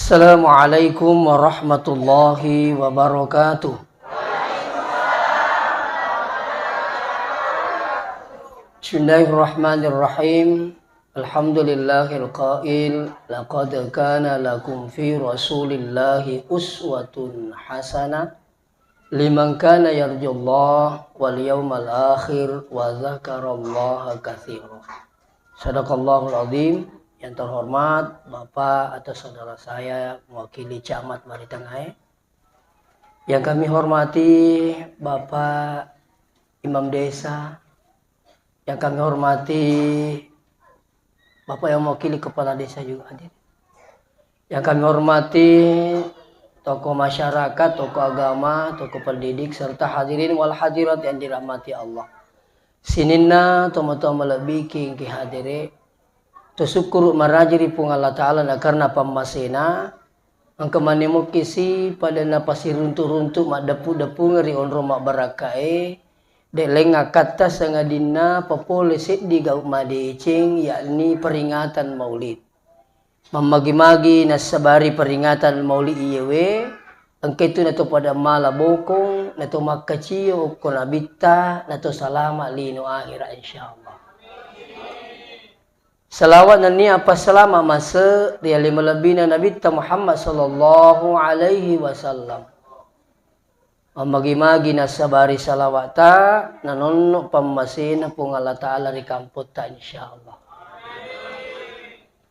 Assalamualaikum warahmatullahi wabarakatuh. Bismillahirrahmanirrahim. Alhamdulillahil qail laqad kana lakum fi rasulillahi uswatun hasanah liman kana yarjullaha wal yawmal akhir wa dzakarallaha katsiran. Shadaqallahul azim. Yang terhormat Bapak atau saudara saya mewakili Camat Maritengah, yang kami hormati Bapak Imam Desa, yang kami hormati Bapak yang mewakili Kepala Desa juga hadir, yang kami hormati tokoh masyarakat, tokoh agama, tokoh pendidik, serta hadirin wal hadirat yang dirahmati Allah. Sininna tomo-tomo lebih ki hadire Tusyukuru marajiri pung Allah Ta'ala na karena pamasena ang kamanimo kisi pada napasi runtu-runtu mak depu-depu ngeri onro mak barakae de lenga kata sangadina papolisit di gau madecing yakni peringatan maulid mamagi-magi nasabari peringatan maulid iyewe angketu nato pada mala bokong nato makaciyo ko nabita nato salama lino akhira insyaallah. Salawat dan ni apa selama masa dia lima lebih Nabi Muhammad sallallahu alaihi wasallam. Magi-magi nasabari salawata nanonno pamasin pung Allah Ta'ala di kamput ta insyaallah.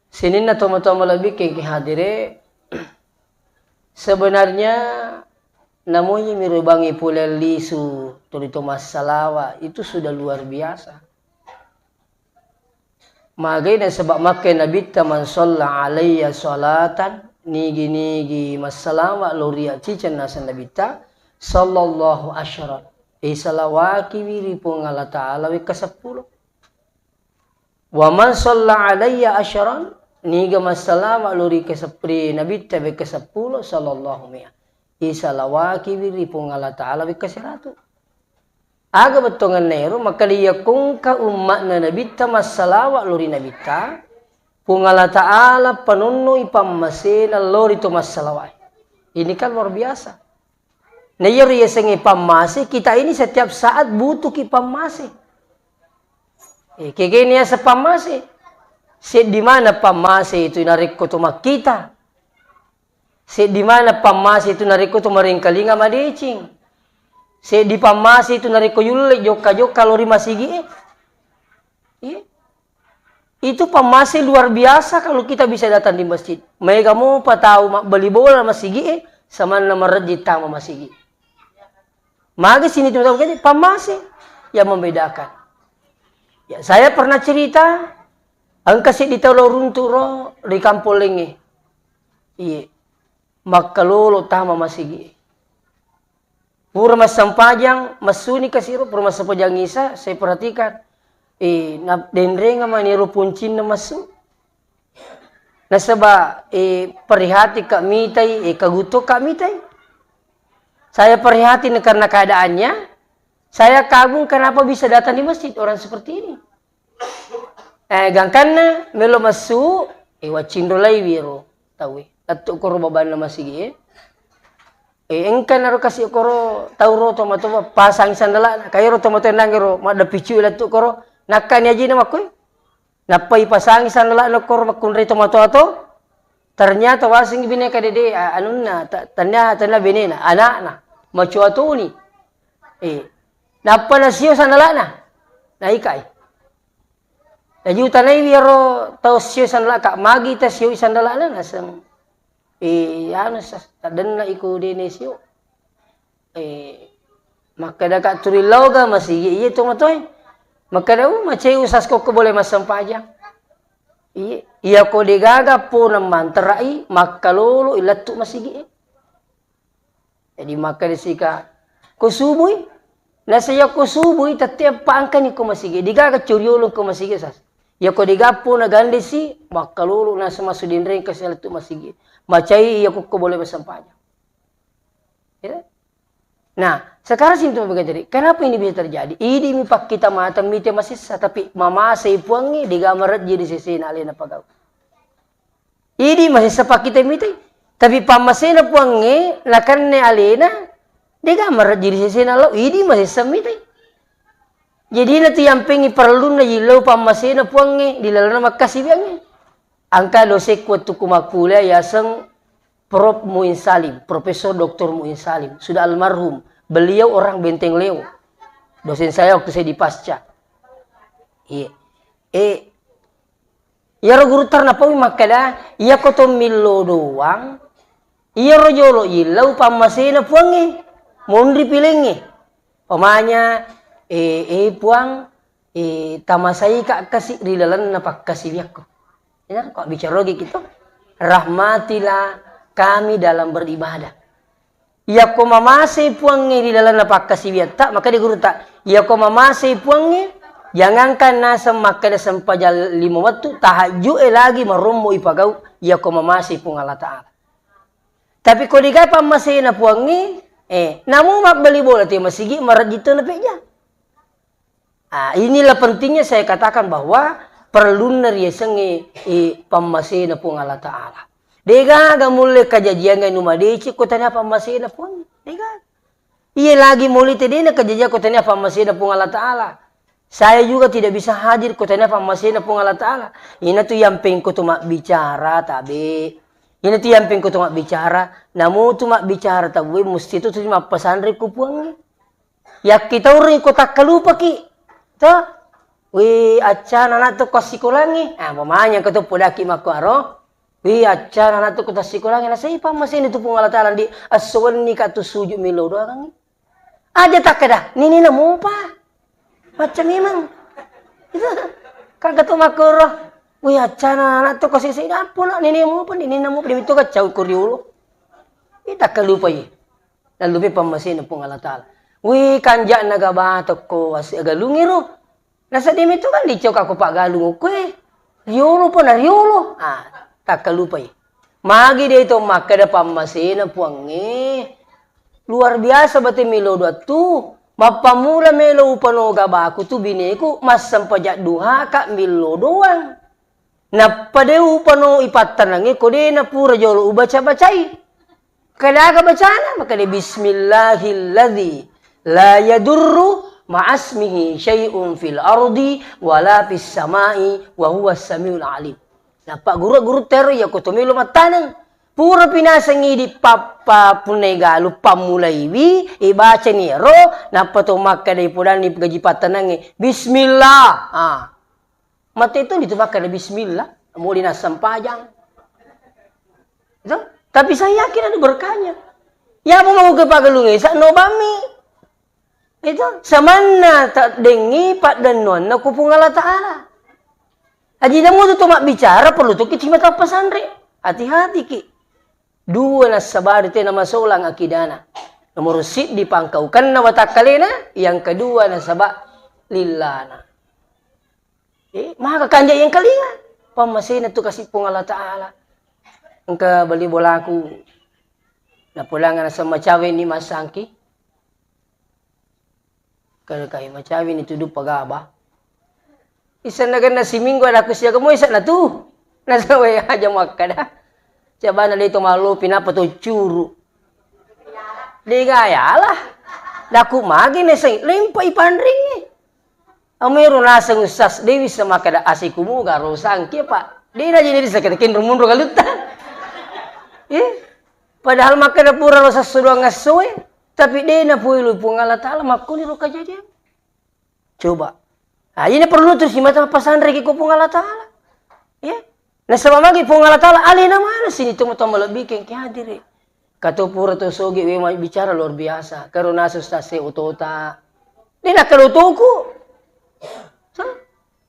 Sinin na tomo-tomo lebih keng hadire sebenarnya namanya mirubangi pula lisu turito masalawa itu sudah luar biasa. Magay sebab makai Nabi man shalla alayya salatan nigi masalama loria cican nasa Nabi sallallahu asyara salawaki wiri pung Allah Ta'ala we ke-10 wa man shalla alayya asyaran niga masalama lori ke-10 Nabi we ke-10 sallallahu mi'a salawaki wiri pung Allah Ta'ala we ke-100. Aga betongan nero maka dia kungka umat na nabita masalawa lori nabita pung Allah Ta'ala penunui pamasena lori to masalawai. Ini kan luar biasa. Na yeri sengi pamasi kita ini setiap saat butuh ki pamasi. Kegini sa pamasi. Di mana pamasi itu narik ko to makita. Di mana pamasi itu narik ko to maringkalinga madecing. Di pamasi itu nariko yule joka-joka lori masigi. Itu pamasi luar biasa kalau kita bisa datang di masjid. Mega mo patau beli bola masigi sama nama rejita sama masigi. Maka sini teman-teman pamasi yang membedakan. Ya, saya pernah cerita angkasi di tolo runturo di kampung lenge. Maka lolo tama masigi. Pura mas sampajang, masuni kasiro, pura mas sampajang isa, saya perhatikan. Dendre nga maniru puncin na masu. Nasaba, perhati kami tay, kaguto kami tay. Saya perhati karena keadaannya, saya kagum kenapa bisa datang di masjid orang seperti ini. Gangkan na, melo masu, wacindo lay wiro, tawi. Ato koro baban na masigi engkan naro kasih koro tauro tomato pasang sandala kayo tomato nangero mada picu latu koro nakani aji na makoy napai pasang sandala no koro makunri tomato ato ternyata wasing bineka dede anunna tanya benena anak na macu ato ni napa na siyo sandala na naikai aji utanay wiro tau siyo sandala ka magi ta siyo sandala na nasang ano sa tadan na iku dinesyo makadaka turilaw ga masigi iya tumatoy makadaw macay usas ko boleh masampajang iya ko digaga po naman tarai makalolo ilatu masigi jadi makadisika kusuboy nasaya kusuboy tatiap paangkan ko masigi digaga curiulong ko masigi sas iya ko digapo nagandisi makalolo nasa masudin rin kasi ilatu masigi macai iya ko boleh bersampainya. Ya? Nah, sekarang sini tuh jadi. Kenapa ini bisa terjadi? Ini mipak kita mata mite masih tapi mama seipuangi di gambar jadi sisi nali na pagaw. Ini masih sepak kita mite. Tapi pamasena puange lakanne alena dega marajiri sesena lo idi masih semite. Jadi nanti yang pengi perlu na yilau pamasena puange dilalana makasih biange. Angka dosek waktu kumakula yaseng Prof Muin Salim, Profesor Dr. Muin Salim, sudah almarhum. Beliau orang Benteng Leo. Dosen saya waktu saya di Pasca. Iya. Ya guru tarnapawi makada ya koto milo doang. Iya rojolo ilau pamasena puange. Mondri pilenge. Pamanya puang tamasai kak kasih rilalan napak kasih biakku. Ya kok bicara gitu. Rahmatilah kami dalam beribadah. Ya ko mamase puange di dalam napak kasih biak tak maka di guru tak. Ya ko mamase puange jangankan nasa maka da sampajal 5 waktu tahajud lagi marummo ipagau ya ko mamase pung Allah Ta'ala. Tapi ko diga pamase na puange namu mak beli bola ti masigi marajito na peja. Inilah pentingnya saya katakan bahwa perlu nariasange pamase na pung Allah Ta'ala. Dega gamule kajajian ngai numadeci ko tanya pamase na puange. Dega. Iya lagi mulai tadi na kajajian ko tanya pamase na pung Allah Ta'ala. Saya juga tidak bisa hadir ko tanya pamase na pung Allah Ta'ala. Ina tu yang peng ko tumak bicara tabe. Ina tu yang peng ko tumak bicara. Namu tumak bicara tabe mesti tu cuma pesantren ku puange. Ya kita uri ko tak kalupa ki. Toh. Wi acan anak tu kasih kulangi. Pamanya ko tu podaki makuaro. Wi acan anak tu kasih kulangi. Nasa ipa masih itu pun Allah Ta'ala di aswan ni katu sujud milo doang. Aja tak kada. Nini namu pa. Macam memang. Itu kagak tu makuro. Wi acan anak tu kasih saya apa nak nini namu pa. Nini namu pa. Itu kacau kuriulo. Kita kalupa ye. Dan lupa pamasin pun Allah Ta'ala. Wi kanjak nagabatok ko wasi agalungiro. Nasa dim itu kan dicok aku pak galung ko riolo po na riolo. Tak kalupa ya. Magi dia itu maka ada pamasina puange. Luar biasa bati milo dua tu. Mapamula melo upano gabaku tu bineku mas sampajak duha kak milo doang. Na pada upano ipatanangi ko de na pura jolo ubaca bacai. Kada ka bacana maka de bismillahilladzi la yadurru ma'asmihi syai'un fil ardi wala fis samai wa huwas samiul alim. Nah, Pak guru tero ya ko tumilo matanang. Pura pinasangi di papa punegalu pamulaiwi ibaca niro napa to makka dai pudan ni gaji patanangi bismillah. Mata itu ditubakkan bismillah mau dinasam pajang. Itu? Tapi saya yakin ada berkahnya. Ya mau ke pagalungi sak no bami. Itu samana tak dengi pak danon na kupung Allah Ta'ala. Aji namu tu mak bicara perlu tu kita mata pesantren. Hati-hati ki. Dua na sabar te nama solang akidana. Nomor sit dipangkaukan na watakalena, yang kedua na sabak lillana. Maka kanja yang kalinga. Pamasina tu kasih pung Allah Ta'ala. Engka beli bolaku. Na pulangan sama cawe ni masangki. Kalau kayak macam ini tuduh pagaba. Isan na ganda si Minggu ada aku siya kamu isan na tu. Nasa way aja makada. Coba na dito malu pinapa to curu. Di gaya lah. Daku magi na say limpa ipandring ni. Amero nasa usas dewi sa makada asikumu garo sangki pak. Di na jadi sakitakin rumunro kalutan. Padahal makada pura lo sa suruh ngasoy. Tapi dia na puilu pung Allah Ta'ala makuni ro kejadian. Coba. Ini perlu terus mata pasandre ki pung Allah Ta'ala. Ya. Nah sama lagi pung Allah Ta'ala alina mana sini temu-temu lebih ki hadir. Kato pura to soge we bicara luar biasa. Karena sustase utota. Dia nak kalutuku.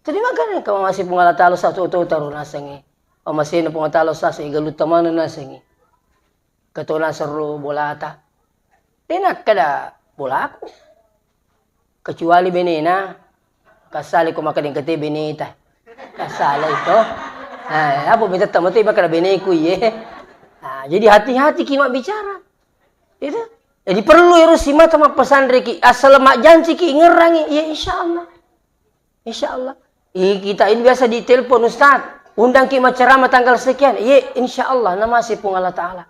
Terima kasih kamu masih pung Allah Ta'ala satu utota ro nasangi. O masih na pung Allah Ta'ala sa igalut tamana nasangi. Kato nasaro bolata. Enak kada bola aku. Kecuali benena. Kasali ko makading kete beneta. Kasala itu. Apa beta tamati bakal beneku ye. Jadi hati-hati kimak bicara. Itu. Jadi perlu harus simat sama pesantren ki. Asal mak janji ki ngerangi. Ya insyaallah. Insyaallah. Kita ini biasa ditelepon Ustaz. Undang ki ceramah tanggal sekian. Ya insyaallah nama si pung Allah Ta'ala.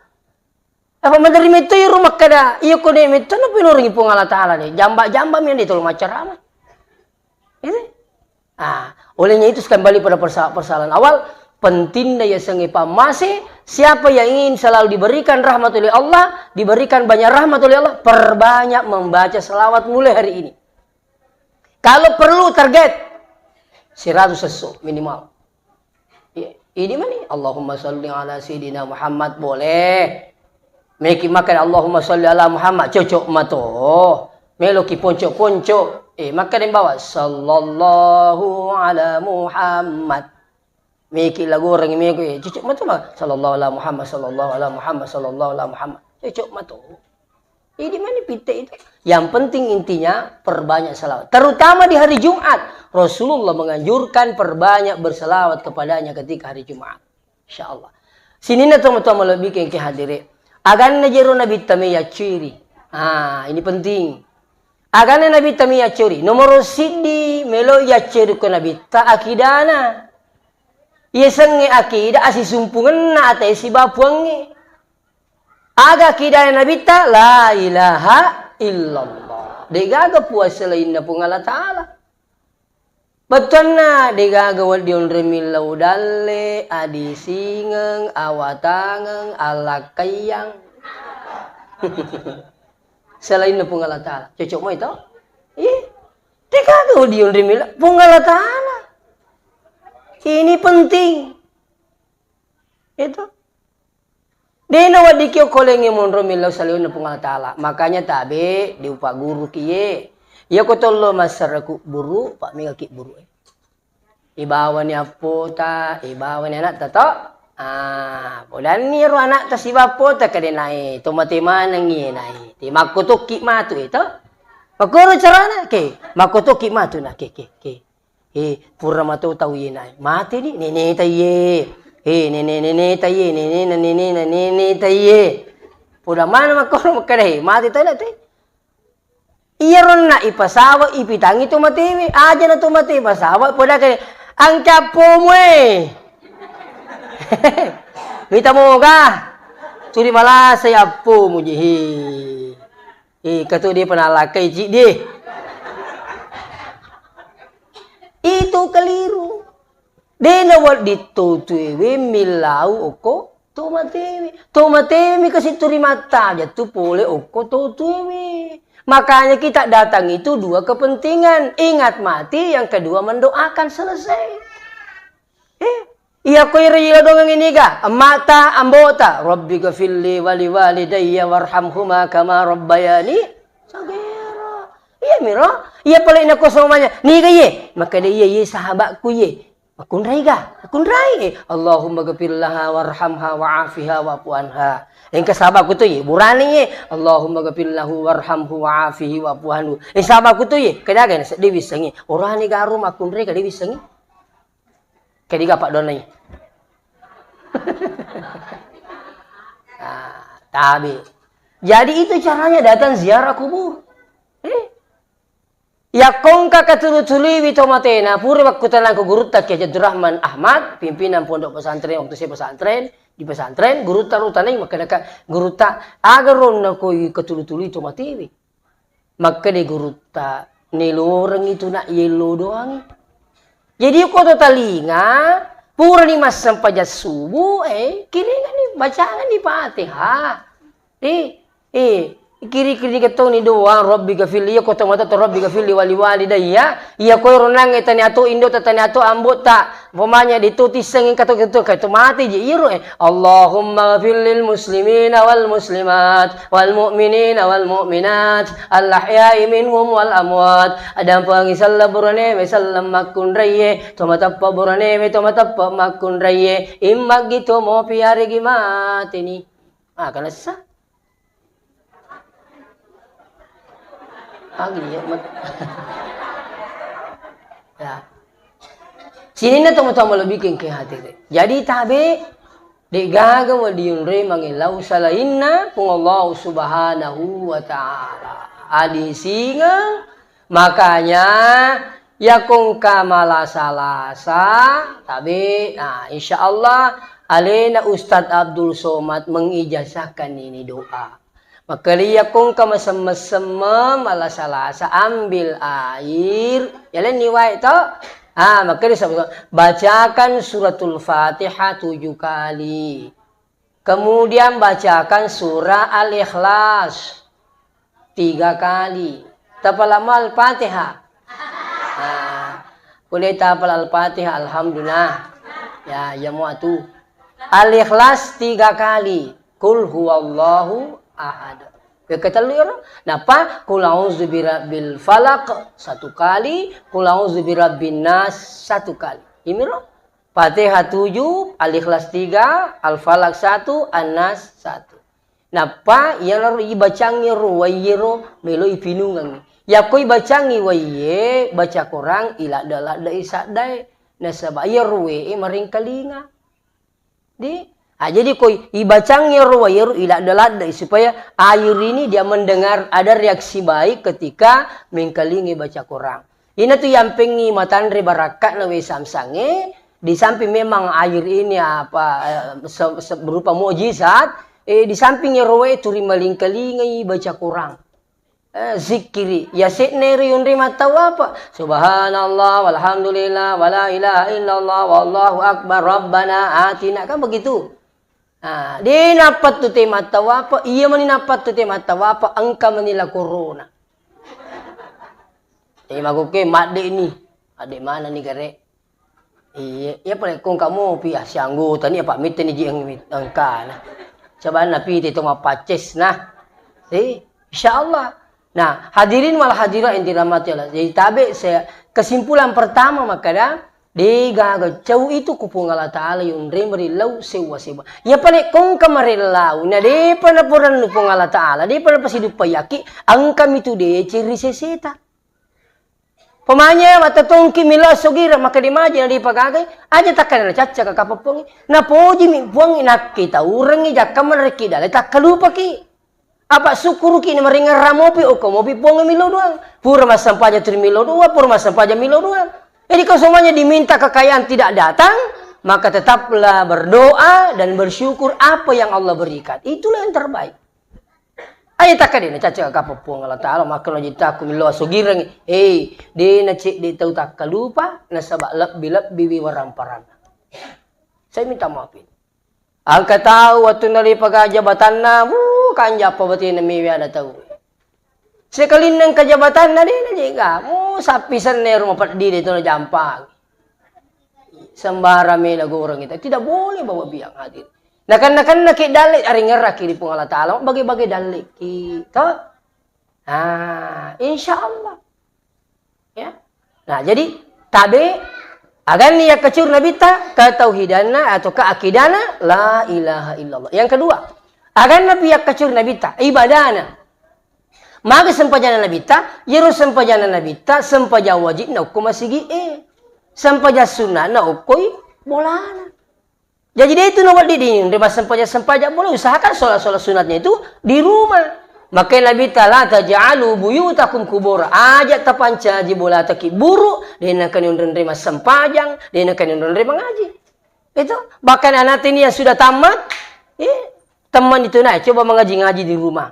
Apa menerima itu ya rumah kada. Iya ko dem itu no pinuringi pung Allah Ta'ala deh. Jamba-jamba yang ditolong macaramah. Itu. Olehnya itu kembali pada persoalan awal. Penting ya sengipa masih. Siapa yang ingin selalu diberikan rahmat oleh Allah. Diberikan banyak rahmat oleh Allah. Perbanyak membaca selawat mulai hari ini. Kalau perlu target. 100 sesu minimal. Ini mana? Allahumma salli ala Sayyidina Muhammad. Boleh. Meki makan Allahumma salli ala Muhammad cocok mato. Meloki ponco-ponco. Maka dia bawa sallallahu ala Muhammad. Meki lagu orang meki cocok mato mah sallallahu ala Muhammad sallallahu ala Muhammad sallallahu ala Muhammad. Cocok mato. Ini mana pite itu? Yang penting intinya perbanyak salawat. Terutama di hari Jumat. Rasulullah menganjurkan perbanyak bersalawat kepadanya ketika hari Jumat. Insyaallah. Sini na teman-teman lebih ke hadirin. Agan na jero Nabi tamiya ciri. Ini penting. Agan na Nabi tamiya ciri. Nomor sidi melo ya ciri ko Nabi ta akidana. Yesenge akida asi sumpungan na atay si bapuangi. Aga akidana Nabi ta la ilaha illallah. Degaga puasa lain na pung Allah Ta'ala. Betul na digagawal diyon remilaw dale adi singeng awatangang alakayang. Selain na pong Allah Ta'ala. Cocok mo ito? Digagawal diyon remilaw pong Allah Ta'ala. Ini penting. Ito. Di nawa di kyo kolenge mon remilaw selain na pong Allah Ta'ala. Makanya tabi di upa guru kiye. Ya ko tollo masaraku buru, pak migaki buru. Ibawa ni apo ta, ibawa ni anak ta to. Bulan ni ro anak ta si bapo ta kade nai, tomate manang ni nai. Ti makutoki matu ito. Makuro carana ke, makutoki matu na ke. Pura matu tau ye nai. Mati ni nene ta ye. Nene ta ye, nene ta ye. Pura mana makuro makade, mati ta la te. Iya ron na ipasawa ipitangi tumatiwi. Aja na tumatiwi pasawa. Pada kaya ang capo mo Mita mo ka. Suri malah saya apo mo jihi. Kato dia panalakay ji di. Itu keliru. Dia nawal ditutuwi milau oko tumatiwi. Tumatiwi kasi turi mata aja tu pole oko tutuwi. Makanya kita datang itu dua kepentingan. Ingat mati, yang kedua mendoakan, selesai. Iya koi rejila dongeng ini ga? Mata ambota. Rabbi gafilli wali walidayya warhamhuma kama rabbayani sagira. Iya miro. Iya pala ina ko semuanya. Ni ga ye. Maka dia ye sahabatku ye. Akun rai ga? Akun rai. Allahumma gafirlaha warhamha wa'afiha wa'fu anha. Yang kesahabatku tu ye, burani ye. Allahumma gafirlahu warhamhu wa'afihi wa'fu anhu. Sahabatku tu ye, kadaga na sa Dewi sangi. Orani garum akun rai ka Dewi sangi. Kadiga pak donay. Tabi. Jadi itu caranya datang ziarah kubur. Ya kongka katulutuli witomatena puri wakutalan ko guru tak Kiai Abdurrahman Ahmad, pimpinan pondok pesantren waktu saya pesantren. Di pesantren guru tarutanay makadaka guru ta agaron na ko katulutuli tomatiwi. Maka de guru ta niloreng itu na yelo doang. Jadi ko to talinga pura ni mas sampai subuh kiringan ni bacaan ni Fatihah. Kiri-kiri ketong ni doang Rabbi gafili ya kota mata to Rabbi gafili wali walidayya iya ko ronang etani ato indo tatani ato ambot ta pemanya dituti sengin kato mati je iro Allahumma ghafir lil muslimina wal muslimat wal mu'minina wal mu'minat al ahya'i minhum wal amwat adam pangi sallaburane we sallam makun raye to matappa burane we to matappa makun raye imma gitu mo piare gimate ni kana sa ya. Sini na tama-tama labikin kay hati. Jadi tabi di gagawa diyun re mangilaw sa lain na kung Allah subhanahu wa ta'ala. Adi singa makanya ya kung kamalasa-lasa tabi insya Allah Alena Ustadz Abdul Somad mengijazahkan ini doa. Maka dia kong kamasem-mesem malasa-lasa ambil air. Yalah niwai to. Maka dia sebut bacakan suratul Fatihah 7 kali. Kemudian bacakan surah Al-Ikhlas 3 kali. Tapal Al-Fatihah. Boleh tapal Al-Fatihah alhamdulillah. Ya muatu. Al-Ikhlas 3 kali. Qul huwallahu ahad. Kata lu napa? Qul a'udzu birabbil falaq 1 kali, qul a'udzu birabbin nas 1 kali. Imiro Fatihah 7, Al-Ikhlas 3, Al-Falaq 1, An-Nas 1. Napa? Yang lalu ibacangi ruwayiro melo ipinungang. Ya koi bacangi waye baca Quran ila dala da isadai nasaba ya ruwe maring kalinga. Jadi koi ibacangi ruwayiro ila dala da supaya air ini dia mendengar ada reaksi baik ketika mengkalingi baca Quran. Ini tuh yang pengi matandre barakat na we samsange. Di samping memang air ini berupa mukjizat, di sampingnya roe turi malingkalingai baca Quran. Zikiri ya sekneri yunri mata apa? Subhanallah walhamdulillah wala ilaha illallah wallahu akbar rabbana atina kan begitu. Dia napat tu tema tawapa, iya mani napat tu tema tawapa angka manila corona. Maguke mak ini. Adik mana ni kare? Iya pala kung kamu pi asyango tani apa mit ni jing angka na. Coba na pi itu mapaces nah. Insyaallah. Nah, hadirin wal hadirat yang dirahmati Allah. Jadi tabe saya kesimpulan pertama makanya digaga jauh itu kupung Allah Taala yung remeri lau sewa. Ya pala kung kamarelau na di pala puran lupong Allah Taala, di pala pasidup payaki ang kami tu de ciri seseta. Pemanya matatongki mila sogira maka dimaji na di pagagay aja takkan na caca ka kapapong na poji mi buang ina kita urang ija kamar kita le tak kalupa ki apa syukur ki na maringa ramopi o komopi buang milo doang pura masampaja tri milo doang pura masampaja milo doang. Jadi kalau semuanya diminta kekayaan tidak datang maka tetaplah berdoa dan bersyukur apa yang Allah berikan, itulah yang terbaik. Ayo takkan dia caca kapapong Allah Taala maka lo jita aku milo sugirang dia na cik dia tahu tak kalupa na sabak lab bibi waram-param. Saya minta maafin. Angka tahu waktu nali pagajabatan na kanja pa bati na miwi ada tahu. Sekalin ng kajabatan na din na jiga sapisan na rumah pat di dito na jampang. Sembara may nagurang ito. Tidak boleh bawa biang hadir. Nakan nakidalik aring ngeraki di pung Allah Ta'ala. Bagi-bagi dalik kita. Insyaallah. Ya. Nah, jadi tabe agan niya kacur nabita ketauhidana atau keakidana la ilaha illallah. Yang kedua, agan nabi yak kacur nabita ibadana. Maka sempajana nabita, yero sempajana nabita, sempaja wajib na uko masigi sempaja sunnah na ukoi bolana. Jadi dia itu nawal didin, dia sempaja boleh usahakan sholat sunatnya itu di rumah. Maka Nabi Ta'ala taj'alu buyutakum kubur. Ajak tapanca ji bola taki buru, dia nak kanyun nerima sempajang, dia nak kanyun nerima ngaji. Itu bahkan anak ini yang sudah tamat, teman itu naik coba mengaji di rumah.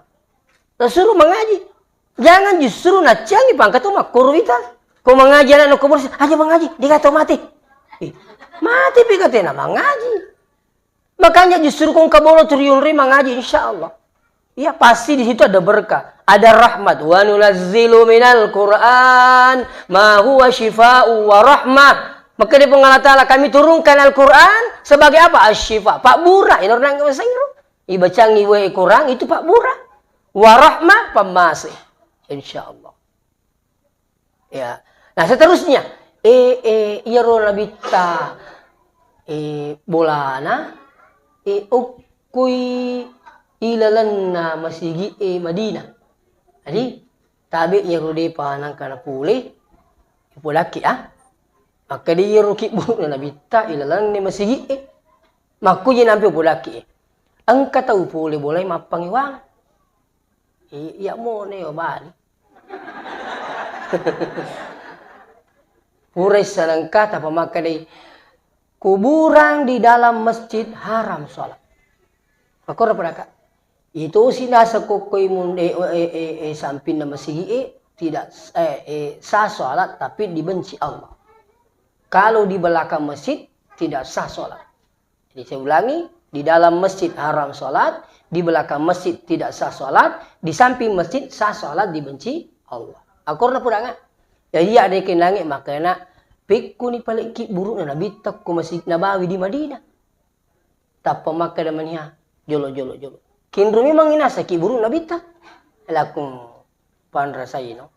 Suruh mengaji. Jangan justru nacangi pangkat tu mak kuruitas. Kau mengaji anak kubur, aja mengaji, dia kata mati. Mati pikatnya mengaji. Makanya justru kau kabolo triliun mengaji insyaallah. Iya pasti di situ ada berkah, ada rahmat. Wa nunazzilu minal Qur'an ma huwa shifaa'u wa rahmah. Maka di Allah Ta'ala kami turunkan Al-Quran sebagai apa? Asyifa. Pak Bura. Ini orang yang sayur. Ibacangi wa Quran itu Pak Bura. Wa rahmah pemasih. Insyaallah. Ya. Nah seterusnya. Ya rolabita. Bolana. Ukui ilalanna masigi Madinah. Jadi tabi ya rode panang kana pulih pulaki maka dia ruki bu na bita ilalanna masigi maku je nampi pulaki angka tahu pulih boleh mapangiwang iya mo ne obali purai salangka ta pamaka dei kuburan di dalam masjid haram sholat. Makora pada itu sina sekokoi munde sampin nama sigi tidak sah sholat tapi dibenci Allah. Kalau di belakang masjid tidak sah sholat. Jadi saya ulangi, di dalam masjid haram sholat, di belakang masjid tidak sah sholat, di samping masjid sah sholat dibenci Allah. Akorna pudangan. Jadi ada yang nangis makanya pikku ni paling ki buruk na nabitak ko masjid Nabawi di Madinah. Tapa maka namanya jolo. Kinrumi manginasa ki buruk nabitak. Lakung panrasai no.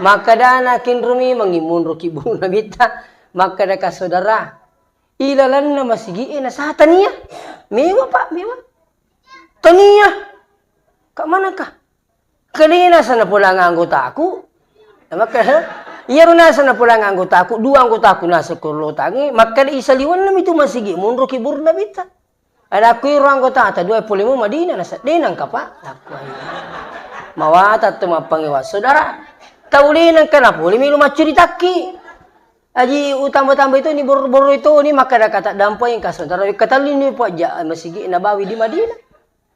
Maka dana kinrumi mangimunro ki buruk nabitak. Maka daka saudara ilalan na masigi na sa taniya. Mewa pak, mewa. Taniya. Kak mana kah? Kanina sana pulang anggota aku. Maka iya runa sana pulang anggota aku. Dua anggota aku nasa kurlotangi. Maka isaliwan nam itu masigi. Munro kibur na bita. Ada aku iro anggota ata 25 Madinah nasa denang ka pa. Aku ay. Mawata tumapangiwa. Saudara, taulinan ka na po. Limi lumacuri taki. Aji utama-tamba itu ni boro-boro itu ni maka ada kata dampai ka saudara. Katalin ni po aja masigi Nabawi di Madinah.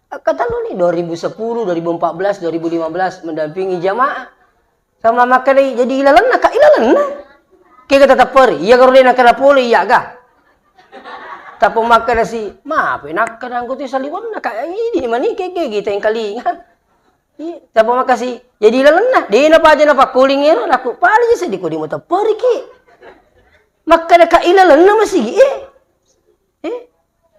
Kata lu nih 2010, 2014, 2015 mendampingi jamaah. Sama maka jadi ilalan nak ilalan na. Kita tetap peri. Iya kalau dia nak kena poli iya ga. Tapi maka si maaf nak kena anggota saliwan nak ini mani keke kita yang kali ingat. Iya. Tapi maka si jadi ilalan na. Dia napa aja napa kuling ero aku paling saya di kodi mata peri ki. Maka nak ilalan na masih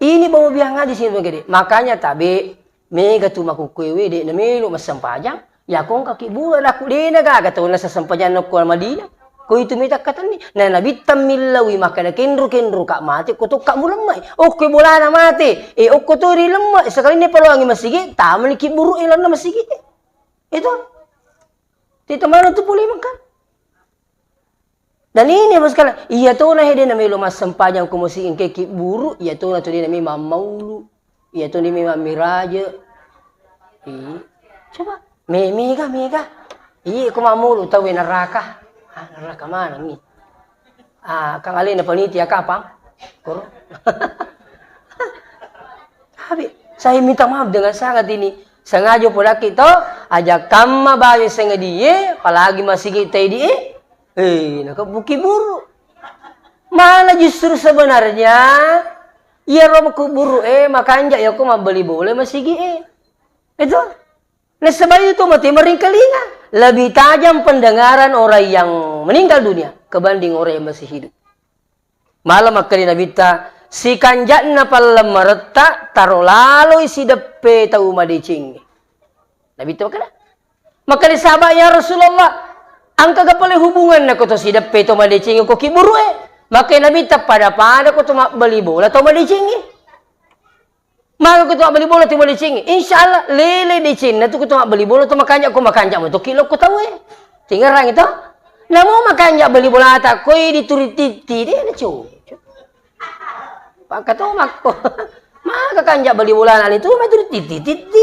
ini bawa biang ngaji sini begini. Makanya tabi mega tu makukwewe de na melo masampajang. Ya kong kaki bulan aku de na gaga tu na sa sampajan ko Madinah. Ko itu mita katan ni na nabitam millawi maka na kenru kak mati ko to kak mulamay. Okay bola na mati. Okko to ri lemma sekali ni peluangi masigi taman ki buru ilan na masigi. Itu. Tito mano tu puli makan. Dan ini apa sekali? Iya tu na hede na melo masampajang ko musigin keki buru. Iya tu na tu di na mi mamaulu. Iya tu ni memang miraja. Coba mega. Iya ko mamulu tahu neraka. Neraka mana ni? Kang Ali na panitia kapang. Koro. Tapi saya minta maaf dengan sangat ini. Sengaja pula kita ajak kamma bayi sengaja dia, apalagi masih kita dia. Nakabuki buru. Malah justru sebenarnya iya rom kuburu makanya ya aku membeli boleh masih itu. Nah sebab itu mati meringkelinga. Lebih tajam pendengaran orang yang meninggal dunia kebanding orang yang masih hidup. Malam makali nabita si kanjat na palam mereta taro lalu isi depe tau madicing. Nabita makala. Makali sahabat ya Rasulullah angka gapale hubungan na ko to si depe tau madicing ko kiburu Maka nabita pada ko tu beli bola atau beli cingi. Maka ko tu beli bola tu beli cingi. Insyaallah lele di Cina tu ko tu beli bola tu makanya aku makan jam tu kilo ko tahu Tinggal orang itu. Namo makanya beli bola ata koi dituri titi dia na cu. Pak kata makko. Maka kanja beli bola na itu maturi titi.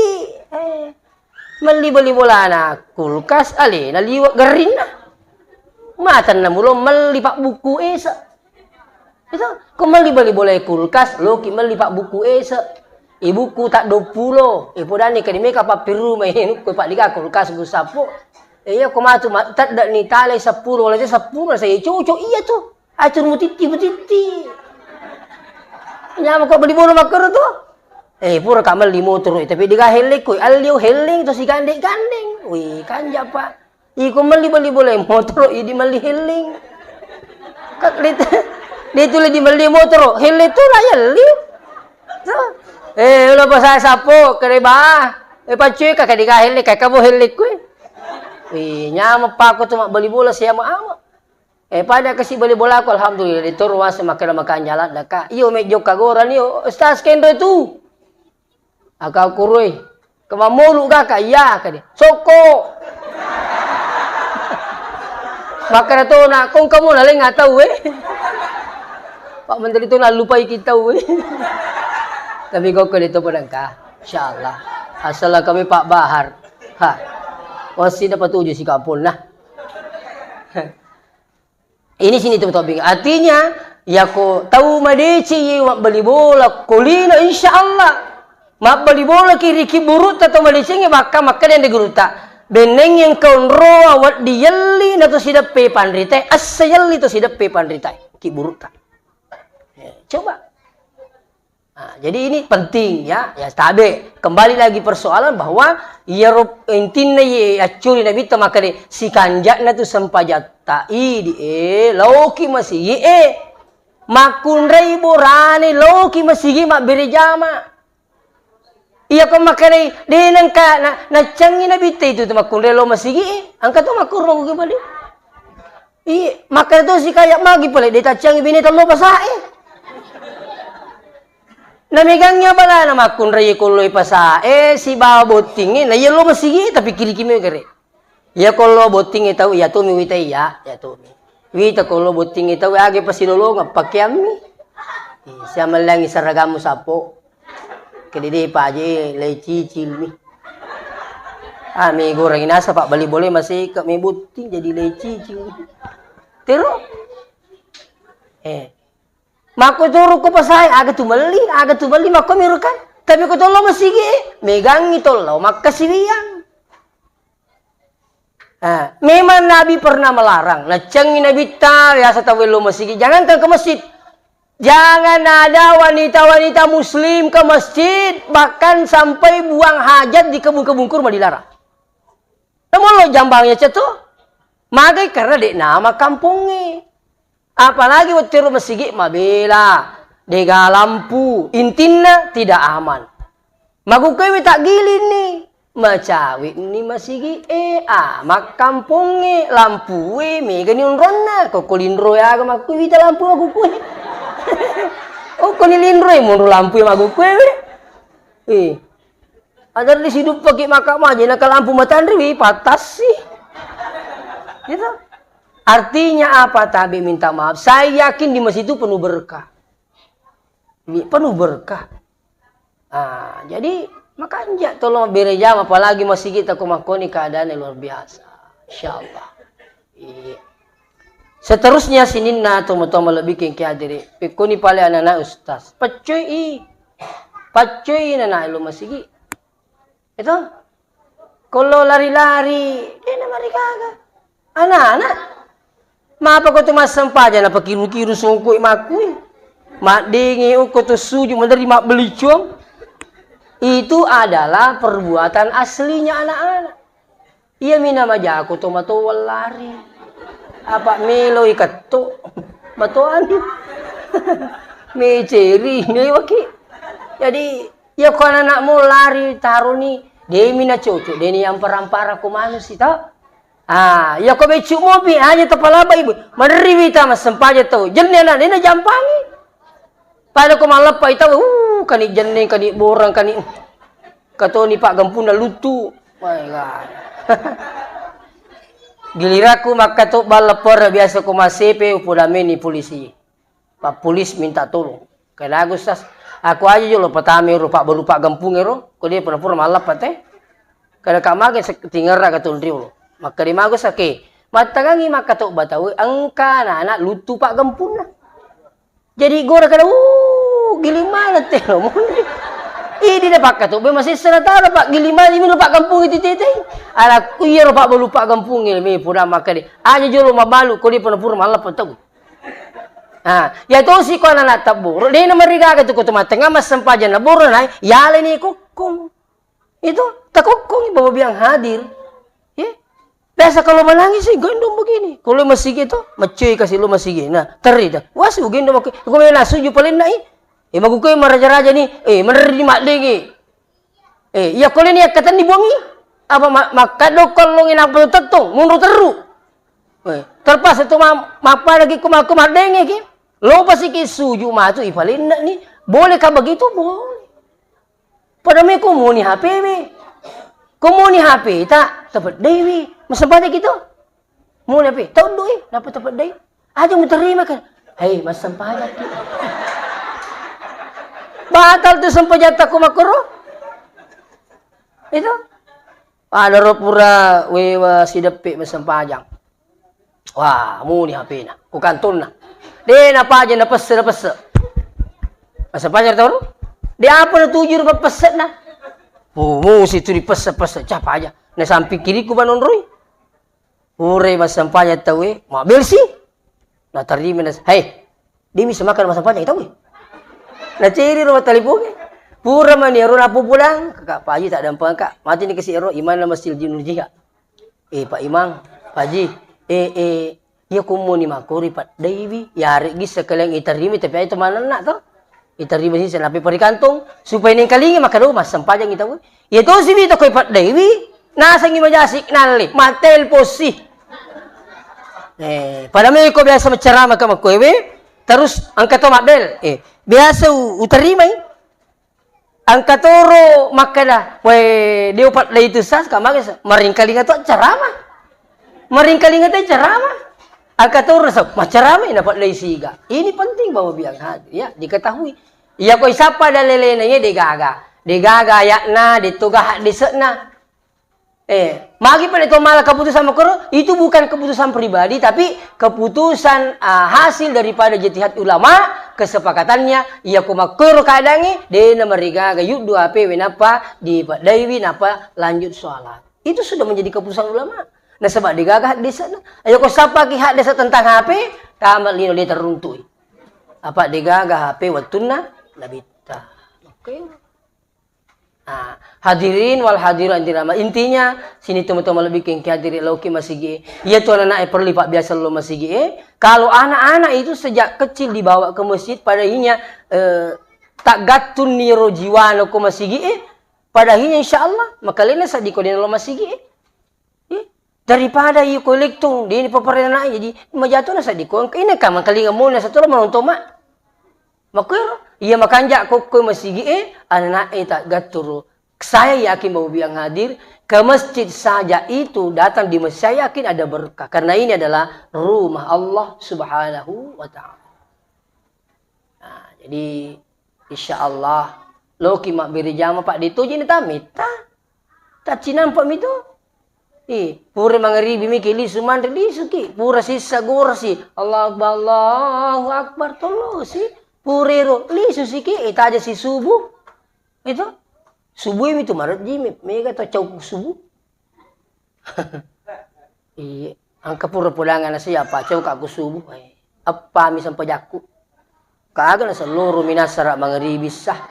Beli bola na kulkas ale na liwak garin na. Matan na mulo melipak buku Itu kembali beli boleh kulkas, lo kembali pak buku ibuku tak 20. Podani kadime kapap piru main ko pak diga kulkas busapo. Iya ko matu tak dak ni tale 10 wala 10 saya cucu iya tuh. Acur mutiti. Nyama ko beli bola makar tu. Pura kamal di motor tapi diga helik ko alio heling to si gandeng. Wih kanja pak. Iko mali beli bola motor di mali heling. Kak dia tulis di beli motor, hil itu lah ya lip. Ulah pasal sapo, kereba. Pacuy kakak dikahil ni, kakak mo hilik ko nyama pa ako tumak beli bola siya maama. Pada kasi beli bola ko, alhamdulillah, dito ruwas makan jalan daka. Iyo medyo kagoran iyo, stas kendo itu. Akaw kuroy, kamamulu ka iya ka di. Soko. Maka na to na, kung kamu naling nga tau Pak Menteri itu lupai kita Tapi kau dito po lang ka. Insyaallah. Asal kami Pak Bahar. Wasi dapat tujuh si kapon nah. Ini sini tuh topik. Artinya, ya ko tahu madeci mak beli bola kolina insyaallah. Mak beli bola kiri burut atau malicinge maka yang diguruta. Beneng yang kaun roa wat diyelli nato sidap pe pandritai asayelli to sidap pe pandritai ki buruta. Ya, coba. Nah, jadi ini penting ya, tabe. Kembali lagi persoalan bahwa ya intinna ye acuri nabi ta makade si kanjakna tu sempajatta di lauki masih makundrai borane lauki masih mak berejama. Iya ko makade denang ka na cangi nabi ta itu makundrai lo masih angkat tu makurro ko bali. Maka tu si kayak magi pala deta cangi bineta lo pasae. Namigangnya bala na makunray kuloy pasae si baboting na yelo masigi tapi kiri kimi kere. Ya kalau boting itaw ya to mi witay ya to mi. Wita kalau boting itaw age pasilolo nga pakyami. Siya man lang isaragamo sapo. Kedi pa aje lay cicil mi. Ami goreng nasa pak bali boleh masih kami boting jadi lay cicil. Tero. Makuturo ko pa say, aga tumali, makamiro kan. Tapi ko tolo masigi, megang itolo, makasibiyang. Memang Nabi pernah melarang. Nacangin Nabi ta, ya sa tawelo masigi. Jangan ke masjid. Jangan ada wanita-wanita muslim ke masjid, bahkan sampai buang hajat di kebun-kebun kurma dilarang. Namun lo jambangnya ceto, magai karena dek nama kampungnya. Apalagi waktu rumah sigi mabela, dega lampu, intinna tidak aman. Magukewi tak gilin nih, macawi ini masigi mak kampungnya lampu megani unronna, kok kolindro ya makuwi ta lampu magukewi. Oh kolindro mun lampu magukewi. Ada di hidup pakai makam aja nak lampu matandri patas sih. Gitu. Artinya apa? Tabi minta maaf. Saya yakin di masjid itu penuh berkah. Penuh berkah. Jadi makanya tolong berejam apalagi masih kita kumakoni keadaan yang luar biasa. Insyaallah. Seterusnya sininna tomo-tomo lebih kengki hadiri. Pikuni pale anak-anak ustaz. Pacuy anak lu masih. Itu kalau lari-lari dia nama kaga. Anak-anak mapa ko tumas sampaja na pakiru-kiru sungko makui. Mak dengi ko to suju menerima belicong. Itu adalah perbuatan aslinya anak-anak. Iya mina maja aku to mato lari. Apa melo ikato batuan. Me ceri me waki. Jadi ya ko anak mo lari taruni de mina cucu deni yang parampara ko manusia. Ya ko becu mobi hanya tepalaba ibu. Menderita mas sempaja tahu. Jennena nina jampangi. Pada ko malapa itaw kani jenne kani borang kani katoni Pak Gampuna lutu. My God. Giliraku maka to balapor biasa ko masepe upudame ni polisi. Pak polis minta tolong. Kaya Agustas aku aja jo lo patame ro Pak baru Pak Gampung ro. Ko dia pura-pura malapa teh. Kada kamage tingara katundri lo. Maka di mago sake matagangi maka to batawi angka anak lutu Pak Gampuna. Jadi gora kada gilimana teh lo. Ini dah Pak to be masih seratara Pak gilimana ini Pak Gampung itu teh. Ala kuya ro Pak balu Pak Gampung ini pura maka di aja jolo mabalu ko di pura malap tahu. Ya to si ko anak tabur. Dia nama riga ka to ko tengah mas sempajan na boro na yale ni kokong. Itu takokong bawa biang hadir. Biasa kalau menangis sih gendong begini. Kalau masih gitu, macuy kasih lu masih gini. Nah, terida. Wah, su gendong aku. Aku main nasu ju paling nai. Magukoy maraja-raja nih. Menerima mak dengi. Ya kalau ini kata dibuangi. Apa makado kalau ngin apa tetong, mundur teru. Terpas itu mapa lagi kumaku dengi ki. Lo pasti ki suju matu ipalin nih. Boleh kah begitu? Boleh. Padahal aku mau nih HP me. Kau ni HP tak dapat dewi. Masa banyak gitu? Mau ni HP? Tahu doi dapat dewi. Aja mau terima kan? Hei mas sampajat. Batal tu sampajat aku makro. Itu. Ada ro pura wewa si depe mas sampajang. Wah, mu ni HP na. Ku kanton na. Dia apa aja na pese. Masa pacar tahu? Dia apa na tujuh rupa peset na? Mu situ di pese. Capa aja. Na samping kiri ku banon roy. Ure masa pacar tahu mau bersih. Na terima na. Hei, dia bisa makan masa pacar tahu? Na ciri rumah telepon. Pura mani ero na pulang. Kakak Pak Haji tak ada kak. Mati ni kasih ero iman na masjid Jinur Jika. Pak Imang, Pak Haji. Ya kumu ni makuri Pak Dewi. Ya hari gis sekalian iterimi tapi itu mana nak tu? Iterimi sih senapi pari kantong supaya ning kalingi makado mas sampajang kita. Ya tu si bito kay Pak Dewi. Nasa ngi majasik nali. Matel posi. Pada may ko biasa menceramah ka magkuewe. Terus angkat to mabel. Biasa uterima. Angkat toro makada. We dia Pak Dewi itu sas kamagas maring kalinga to ceramah. Maring kalinga teh ceramah. Angkat turun ceramah dapat dari siga. Ini penting bahwa biang hadir ya diketahui. Iya koi siapa dalelena degaga. Degaga yakna ditugah disekna. Magi pada itu malah keputusan makro itu bukan keputusan pribadi tapi keputusan hasil daripada jitihad ulama kesepakatannya iya ko makro kadangi dena marigaga yuk dua pe napa di Dewi napa lanjut sholat. Itu sudah menjadi keputusan ulama. Nah sebab digagah di sana. Ayo kau siapa ki hak desa tentang HP, tamat lino dia teruntui. Apa digagah HP watuna labita. Oke. Nah, hadirin wal hadirat dirama. Intinya sini teman-teman lebih ke hadirin lauki masigi. Ya tu anak perli pak biasa lo masigi. Kalau anak-anak itu sejak kecil dibawa ke masjid padahinya tak gatun niro jiwa ko masigi. Padahinya insyaallah maka lena sadikoden lo masigi. Daripada iyo kolektung di paparin na jadi majatuh na sa dikon kini ka man kalinga mo na sa tulo manunto ma makuero iya makanja ko masigi anak tak gaturo saya yakin bahwa biang hadir ke masjid saja itu datang di masjid saya yakin ada berkah karena ini adalah rumah Allah Subhanahu wa taala. Nah, jadi insyaallah loki mak beri jama pak dituji ni tamita tak cinan pak mitu. Pura mangaribi mikili sumandri di suki pura sisa gorsi Allahu akbar tolo si purero li susiki ita aja si subuh itu subuh itu marat jimi mega to cau subuh angka pura pulangan na siapa cau ka subuh apa mi sampai jaku kaaga na seluruh minasara mangaribi sah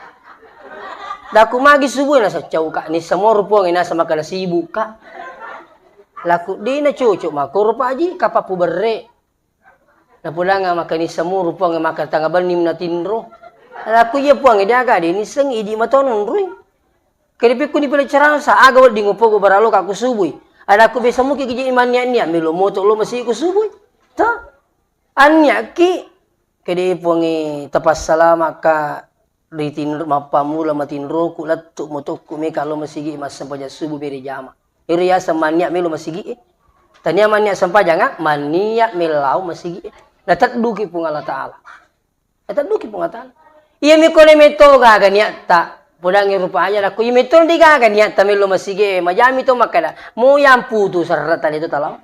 daku magi subuh na sa cau ka ni semua rupuang ina sama kana sibuk ka laku di na cucuk makur Pak Haji kapapu berre. Na pulang makan ni semua rupa nga makan tangga banim na tinro. Laku iya puang idaga di ni seng idi matonon ruy. Kedipi ku ni pala cerang sa aga wal di ngopo ko baralo ka kusubuy. Ada aku bisa mu ki giji iman niya milo moto lo masih kusubuy. Ta anya ki kedi puang tapas salama ka di tinro mapamu la matinro ku lattu moto ku me kalau masih mas sampai subuh beri jama. Iriya samanya melo masigi. Tanya mania sampai jangan mania melau masigi. Natat duki pung Allah Taala. Natat duki pung Allah Taala. Iya mi kone meto gaga niat tak. Podang rupa aja aku iya meto di gaga niat ta melo masigi. Majami to makada. Mo yang putus serta itu talau.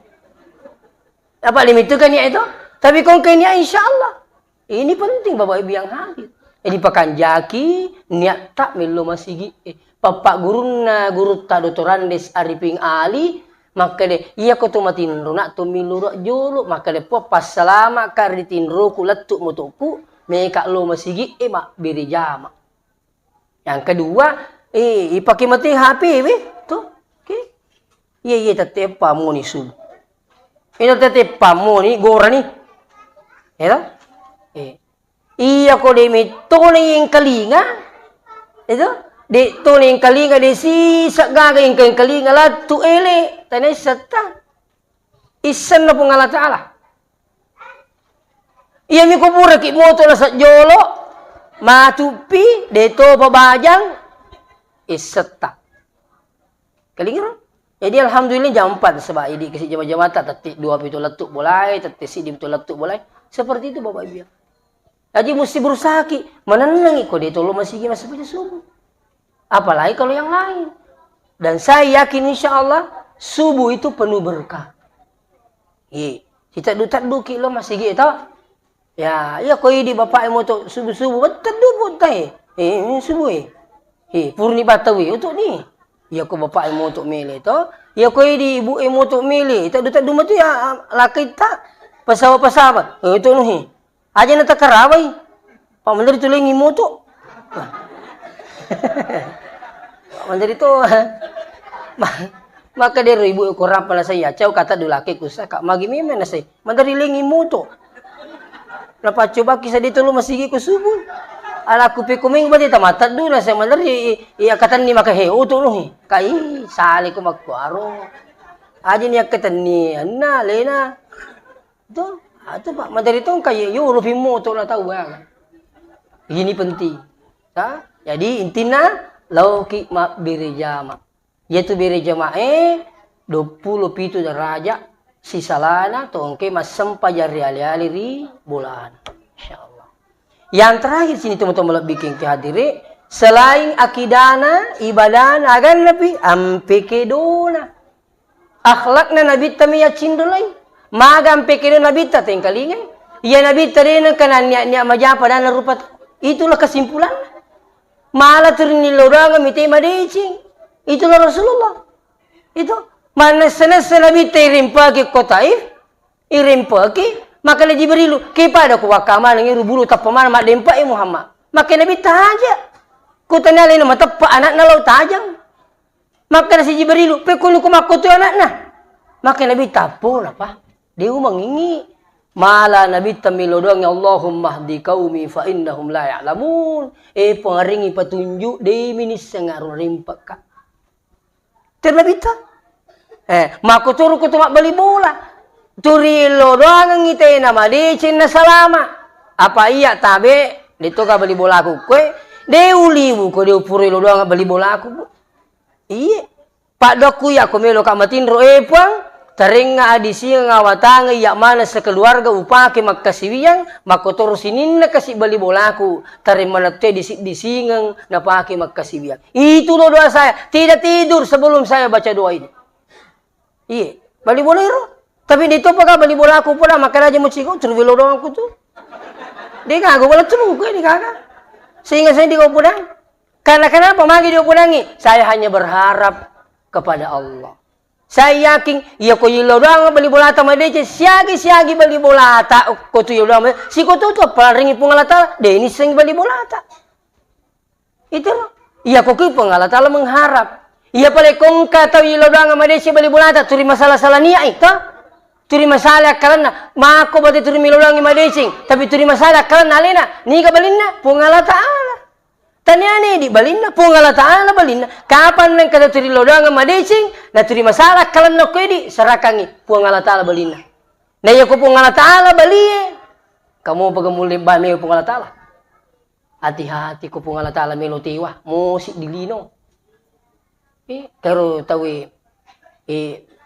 Apa limit itu kan ya itu? Tapi kong kenya insyaallah. Ini penting Bapak Ibu yang hadir. Jadi pakan jaki niat tak melo masigi. Papak guruna guru tadotorandes ariping ali maka de iya ko tumatin runa to miluro julu maka de po pasalama karitin roku letuk motoku meka lo masigi mak beri jama. Yang kedua ipake mati HP tuh oke. Iya tetep pamu ni sub. Ini tetep pamu ni gora ni. Ya iya ko de mito ni yang kalinga. Itu di tuning kalinga di si sagaga yang kalinga la tu ele tanay sata isan na pong Allah Ta'ala iya mi kupura ki moto na sa jolo matupi deto pabajang isata kalinga jadi alhamdulillah jam 4 sebab ini kasi jama-jama tak tetik 2 pitu letuk boleh tetik si di pitu letuk boleh seperti itu Bapak Ibu jadi mesti berusaha ki menenangi kok deto lo masih masih pada subuh. Apalagi kalau yang lain. Dan saya yakin insya Allah subuh itu penuh berkah. Si tadu ki lo masih gitu. Ya, iya ko di bapak mo to subuh-subuh tadu pun tay. Subuh. Purni batawi untuk ni. Ya ko bapak mo to mili to. Ya ko di ibu mo to mili. Tadu mo to ya laki ta. Pasawa-pasawa. Ito no aja na takaraway. Pamandari tuloy ng mo to. Pamandari to. Maka dero ibu ko rapa na saya. Chow kata dulaki ko sa magimime na say. Mandari lingi mo to. Napacoba kisah dito lo masigi ko subul. Ala kupi kuming ba dito matado na sa mandari iakatan ni makaheo to no kai sali ko magkuaro. Aja ni akatan ni anna lena. To ato pak mandari to kay yo rufi mo to na tahu ba. Ini penting. Ha? Jadi intinya lauki ma birejama. Yaitu birejama 27 derajat sisalana tongke masempa jari ali-ali ri bulan. Insyaallah. Yang terakhir sini teman-teman bikin ke hadiri selain akidana, ibadana agan lebih ampe kedona. Akhlakna nabi tamiya cindulai. Maga ampe kedona nabi ta tengkalingai. Ya nabi tarena kana nya majapa dan rupa. Itulah kesimpulan. Malah ternilai orang mite madecing. Itulah Rasulullah. Itu mana senasa Nabi terimpa ke Taif, irimpa ke maka le Jibril kepada ku wakama ngi rubulu tapamana mak dempa Muhammad. Maka Nabi taja. Ku tanya lain mata pa anak na law tajang. Maka si Jibril pe ku makoto anak na. Maka Nabi tapo apa? Dia mangingi. Mala Nabi tamilo doang ya Allahumma hdi qaumi fa innahum la ya'lamun. Pengaringi petunjuk de minis sangaru rimpa ka. Terbita. Mako turu ko tumak bali bola. Turilo doang ngite nama di Cina salama. Apa iya tabe dito ka bali bola aku kue. De uliwu ko de upurilo doang bali bola aku. Iya. Pak doku ya ko melo ka matinro pang taring nga adisi nga watanga iya mana sekeluarga upake magkasiwiyang mako turu sinin na kasi bali bola aku. Taring manate disingang napake magkasiwiyang. Itu doa saya. Tidak tidur sebelum saya baca doa ini. Iya, bali bola iro. Tapi dito pa ka bali bola ako pula makana aja mo chiko, turvilo doang ako tu. Di ka ako wala tumu ko di ka. Sehingga saya di ko pudang. Karena kenapa magi di ko pudangi? Saya hanya berharap kepada Allah. Saya yakin iya ko yilo doang bali bola ta madece siagi bali bola ta ko tu yilo doang. Si ko tu paringi pungalata de ini sing bali bola ta. Itu iya ko ki pungalata mengharap. Ia pale kong kata ilo doang madesi bali bulata turi masalah nia itu. Turi masalah karena mako bate turi milo doang madesi tapi turi masalah karena lena ni ka balinna pungala taala. Tanyane di balinna pungala taala balinna. Kapan nang kata turi lo doang madesi na turi masalah karena kedi sarakangi pungala taala balinna. Na iya ko pungala taala bali. Kamu pagamuli ba me pungala taala. Hati-hati ko pungala taala melo tiwa musik dilino. Pero tawi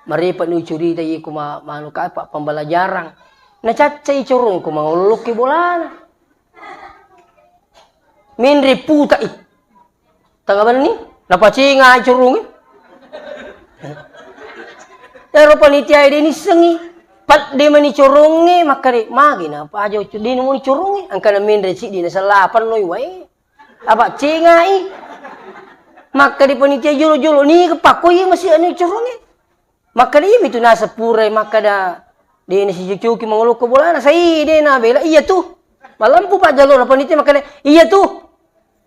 maripat ni curi tayi ko mano ka pa pambala jarang nacacay curong ko mangulok ki bola minri puta tangaban ni napacinga curong pero panitia ini sengi pat de mani curong ni makare magi na pa ajo di mo ni curong ang kana minri si di na salapan loy wai apa cingai. Maka di panitia julo-julo ni kepakoy masih ani curungi. Maka dia itu nasa purai maka da dia ni si cuki mangulok ko bola na sai dia na bela iya tuh. Malampu pa jalo na panitia maka iya tuh.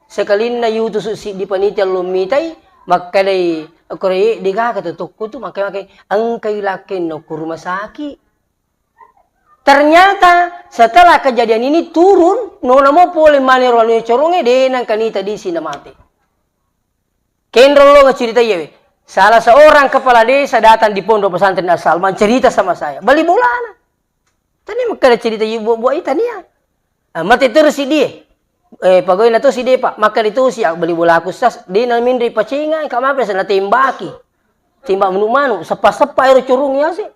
Sekalin na yutu si di panitia lumitai maka dai akore di ka tutukku tuh maka ang kay lakin no kuruma sakit. Ternyata setelah kejadian ini turun nona mo pole manero ni curungi dia nang kanita di sini mati. Kendro lo cerita ya, salah seorang kepala desa datang di pondok pesantren asal cerita sama saya, bali bola. Tadi maka cerita ibu buat itu nih ya. Mati terus si dia, pegawai na to si dia pak, maka itu si bali bola aku sas, dia namin dari pacingan, kamu apa sana tembaki, tembak manu sepa-sepa air curungnya sih.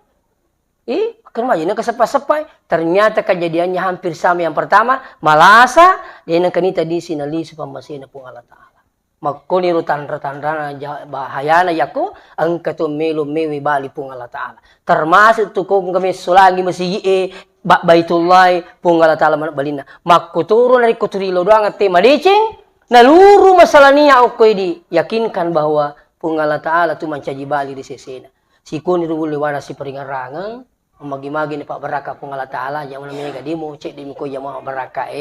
Kan majina kesepa-sepa, ternyata kejadiannya hampir sama yang pertama, malasa, dia nak kanita di sini li supaya masih na pung Allah Taala. Makuniru tanda-tanda bahayana yaku angkatu melu mewi bali pung Allah Ta'ala. Termasuk tukung kami sulagi masigi baitullah pung Allah Ta'ala balina. Makuturu dari kuturilo doang ate madicing naluru masalah niya ako di yakinkan bahwa pung Allah Ta'ala tu mancaji bali di sesena. Si kuniru liwana si peringarangan magi-magi ni Pak Baraka pung Allah Ta'ala yang namanya kadimu cek di muko yang mau baraka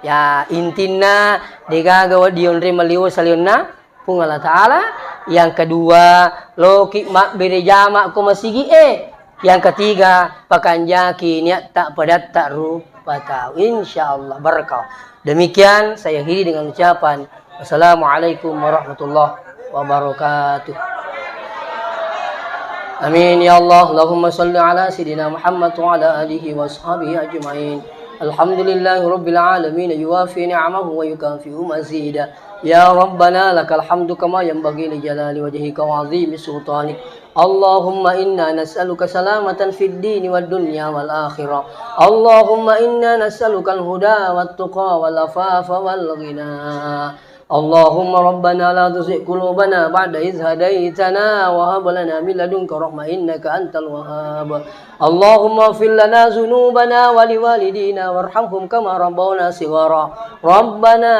ya intina digagawa dion maliw salion na pung Allah Ta'ala. Yang kedua loki mak berejama ko masigi yang ketiga pakanjaki niat tak padat tak rupa tahu insyaallah barakah. Demikian saya akhiri dengan ucapan wassalamualaikum warahmatullahi wabarakatuh. Amin ya Allah. Allahumma salli ala sayyidina Muhammad wa ala alihi wa ashabihi ajma'in. Alhamdulillahi rabbil alamin yuwafi ni'amahu wa yukafi'u mazida. Ya Rabbana lakal hamdu kama yanbaghi li jalali wajhika wa 'azimi sultanik. Allahumma inna nas'aluka salamatan fid dini wad dunya wal akhirah. Allahumma inna nas'aluka al-huda wat tuqa wal afafa wal ghina. اللهم ربنا لا تزغ قلوبنا بعد إذ هديتنا وهب لنا من لدنك رحمة إنك أنت الوهاب اللهم اغفر لنا ذنوبنا ولوالدينا وارحمهم كما ربونا صغارا ربنا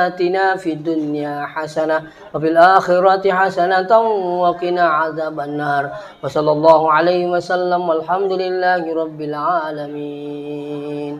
آتنا في الدنيا حسنة وفي الآخرة حسنة وقنا عذاب النار وصلى الله عليه وسلم والحمد لله رب العالمين.